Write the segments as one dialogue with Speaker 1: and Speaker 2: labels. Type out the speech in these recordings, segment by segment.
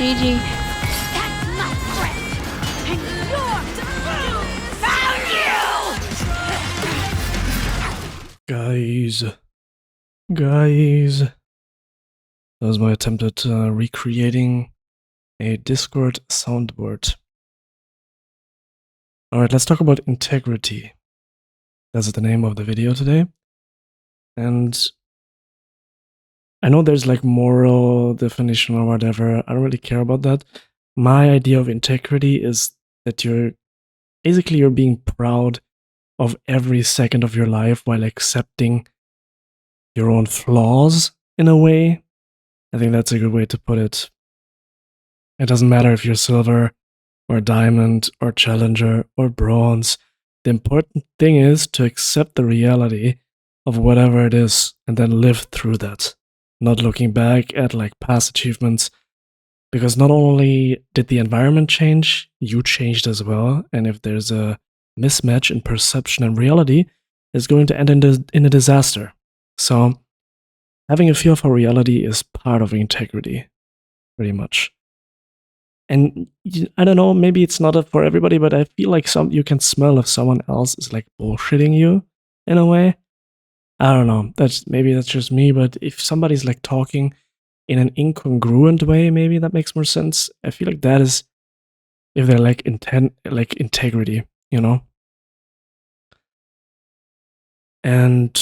Speaker 1: GG.
Speaker 2: That's my friend! And you're found you!
Speaker 3: Guys, that was my attempt at recreating a Discord soundboard. Alright, let's talk about integrity. That's the name of the video today. And I know there's like moral definition or whatever. I don't really care about that. My idea of integrity is that you're being proud of every second of your life while accepting your own flaws in a way. I think that's a good way to put it. It doesn't matter if you're silver or diamond or challenger or bronze. The important thing is to accept the reality of whatever it is and then live through that. Not looking back at like past achievements, because not only did the environment change, you changed as well. And if there's a mismatch in perception and reality, it's going to end in a disaster. So having a feel for reality is part of integrity, pretty much. And I don't know, maybe it's not for everybody, but I feel like you can smell if someone else is like bullshitting you in a way. I don't know. Maybe that's just me, but if somebody's like talking in an incongruent way, maybe that makes more sense. I feel like that is if they're like integrity, you know? And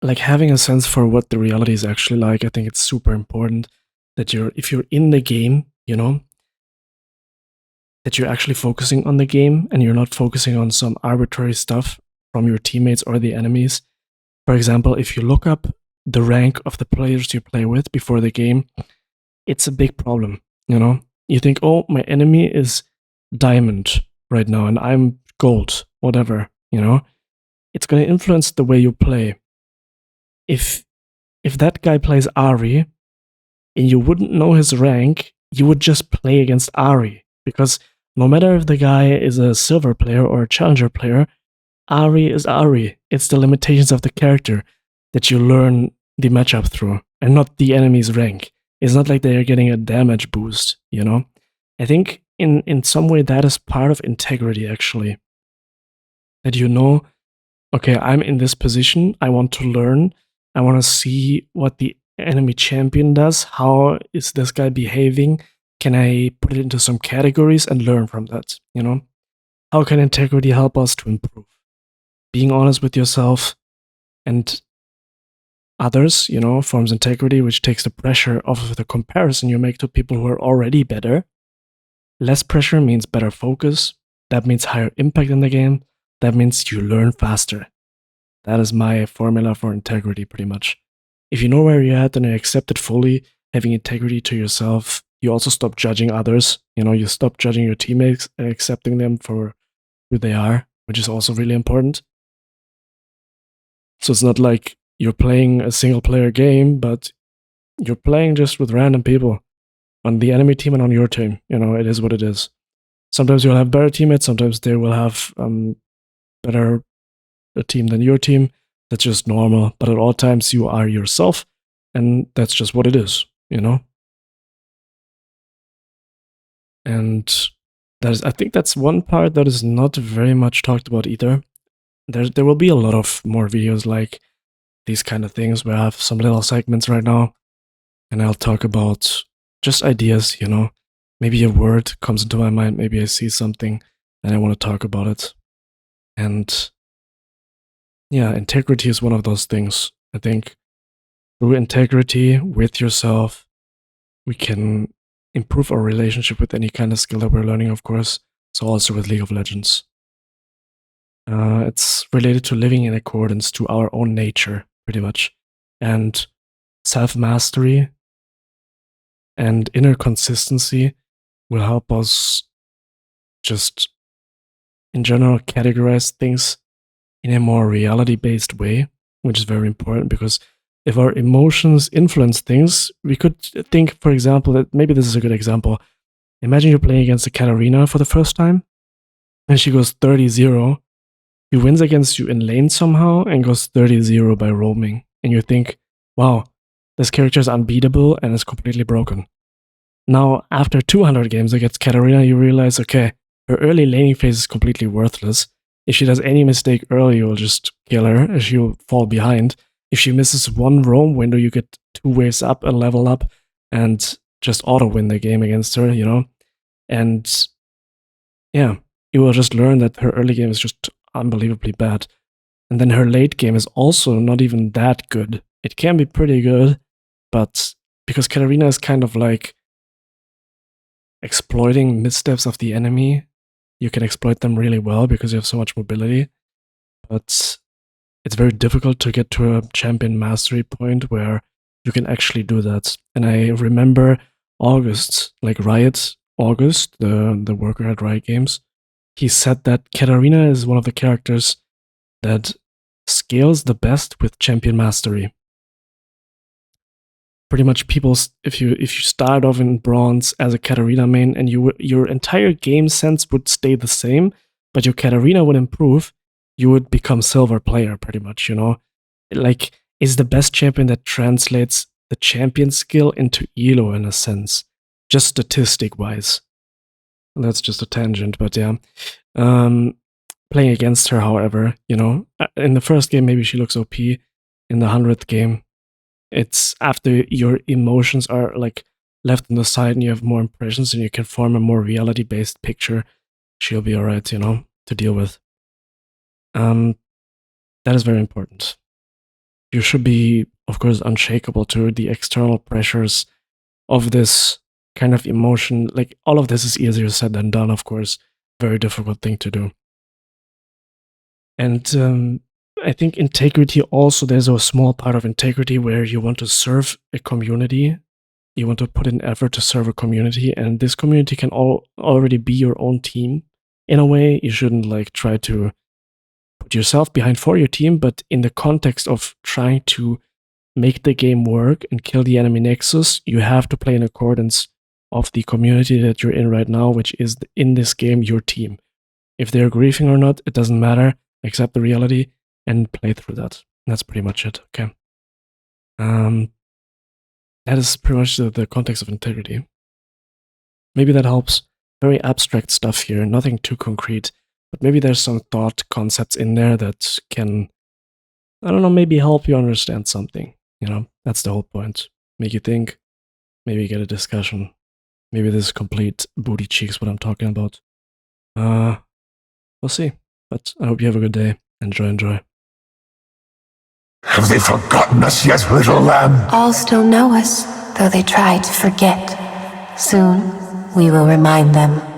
Speaker 3: like having a sense for what the reality is actually like, I think it's super important that if you're in the game, you know, that you're actually focusing on the game and you're not focusing on some arbitrary stuff from your teammates or the enemies. For example, if you look up the rank of the players you play with before the game, it's a big problem, you know? You think, oh, my enemy is diamond right now and I'm gold, whatever, you know? It's going to influence the way you play. If that guy plays Ari and you wouldn't know his rank, you would just play against Ari, because no matter if the guy is a silver player or a challenger player, Ari is Ari. It's the limitations of the character that you learn the matchup through, and not the enemy's rank. It's not like they are getting a damage boost, you know? I think in some way that is part of integrity, actually. That you know, okay, I'm in this position, I want to learn, I want to see what the enemy champion does, how is this guy behaving, can I put it into some categories and learn from that, you know? How can integrity help us to improve? Being honest with yourself and others, you know, forms integrity, which takes the pressure off of the comparison you make to people who are already better. Less pressure means better focus. That means higher impact in the game. That means you learn faster. That is my formula for integrity, pretty much. If you know where you're at and you accept it fully, having integrity to yourself, you also stop judging others. You know, you stop judging your teammates and accepting them for who they are, which is also really important. So it's not like you're playing a single player game, but you're playing just with random people on the enemy team and on your team. You know, it is what it is. Sometimes you'll have better teammates, sometimes they will have better a team than your team. That's just normal. But at all times you are yourself, and that's just what it is, you know? And I think that's one part that is not very much talked about either. There will be a lot of more videos like these kind of things where I have some little segments right now, and I'll talk about just ideas, you know? Maybe a word comes into my mind, maybe I see something and I want to talk about it. And yeah, integrity is one of those things. I think through integrity with yourself, we can improve our relationship with any kind of skill that we're learning, of course. So also with League of Legends. It's related to living in accordance to our own nature, pretty much. And self-mastery and inner consistency will help us just, in general, categorize things in a more reality-based way, which is very important, because if our emotions influence things, we could think, for example, that maybe this is a good example. Imagine you're playing against a Katarina for the first time, and she goes 30-0. She wins against you in lane somehow and goes 30-0 by roaming. And you think, wow, this character is unbeatable and is completely broken. Now, after 200 games against Katarina, you realize, okay, her early laning phase is completely worthless. If she does any mistake early, you'll just kill her. She'll fall behind. If she misses one roam window, you get 2 waves up and level up and just auto-win the game against her, you know? And yeah, you will just learn that her early game is just unbelievably bad. And then her late game is also not even that good. It can be pretty good, but because Katarina is kind of like exploiting missteps of the enemy, you can exploit them really well because you have so much mobility. But it's very difficult to get to a champion mastery point where you can actually do that. And I remember August, like Riot August, the worker at Riot Games, he said that Katarina is one of the characters that scales the best with champion mastery. Pretty much people, if you start off in bronze as a Katarina main and your entire game sense would stay the same, but your Katarina would improve, you would become silver player pretty much, you know? Like, is the best champion that translates the champion skill into elo in a sense, just statistic wise. That's just a tangent, but yeah. Playing against her, however, you know, in the first game maybe she looks OP. In the 100th game, it's after your emotions are like left on the side and you have more impressions and you can form a more reality-based picture, she'll be alright, you know, to deal with. That is very important. You should be, of course, unshakable to the external pressures of this kind of emotion. Like, all of this is easier said than done, of course. Very difficult thing to do. And I think integrity also, there's a small part of integrity where you want to serve a community. You want to put in effort to serve a community, and this community can already be your own team. In a way, you shouldn't like try to put yourself behind for your team, but in the context of trying to make the game work and kill the enemy nexus, you have to play in accordance of the community that you're in right now, which is in this game your team. If they're griefing or not, it doesn't matter. Accept the reality and play through that. That's pretty much it. Okay. That is pretty much the context of integrity. Maybe that helps. Very abstract stuff here, nothing too concrete, but maybe there's some thought concepts in there that can, I don't know, maybe help you understand something. You know, that's the whole point. Make you think, maybe get a discussion. Maybe this is complete booty cheeks what I'm talking about. We'll see. But I hope you have a good day. Enjoy.
Speaker 1: Have they forgotten us yet, little lamb?
Speaker 4: All still know us, though they try to forget. Soon, we will remind them.